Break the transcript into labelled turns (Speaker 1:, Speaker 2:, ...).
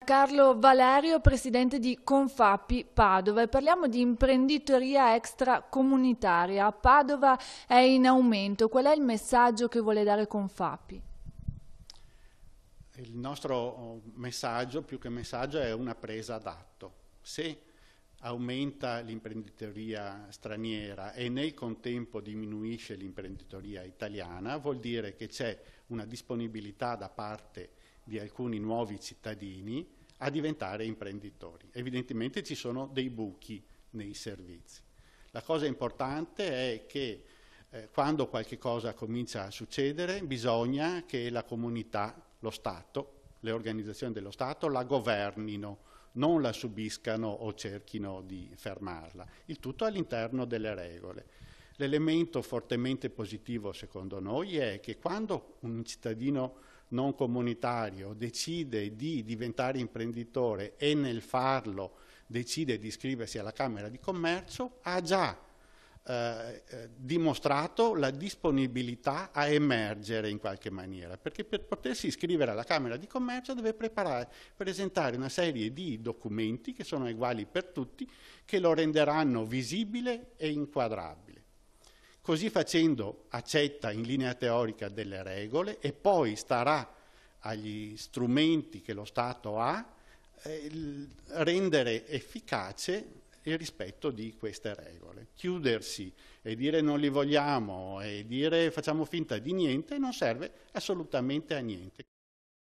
Speaker 1: Carlo Valerio, presidente di Confapi Padova, e parliamo di imprenditoria extracomunitaria. Padova è in aumento. Qual è il messaggio che vuole dare Confapi?
Speaker 2: Il nostro messaggio, più che messaggio, è una presa d'atto. Se aumenta l'imprenditoria straniera e nel contempo diminuisce l'imprenditoria italiana, vuol dire che c'è una disponibilità da parte di alcuni nuovi cittadini a diventare imprenditori. Evidentemente ci sono dei buchi nei servizi. La cosa importante è che quando qualche cosa comincia a succedere bisogna che la comunità, lo Stato, le organizzazioni dello Stato la governino, non la subiscano o cerchino di fermarla. Il tutto all'interno delle regole. L'elemento fortemente positivo secondo noi è che quando un cittadino non comunitario decide di diventare imprenditore e nel farlo decide di iscriversi alla Camera di Commercio, ha già dimostrato la disponibilità a emergere in qualche maniera, perché per potersi iscrivere alla Camera di Commercio deve presentare una serie di documenti che sono uguali per tutti, che lo renderanno visibile e inquadrabile. Così facendo accetta in linea teorica delle regole e poi starà agli strumenti che lo Stato ha rendere efficace il rispetto di queste regole. Chiudersi e dire non li vogliamo e dire facciamo finta di niente non serve assolutamente a niente.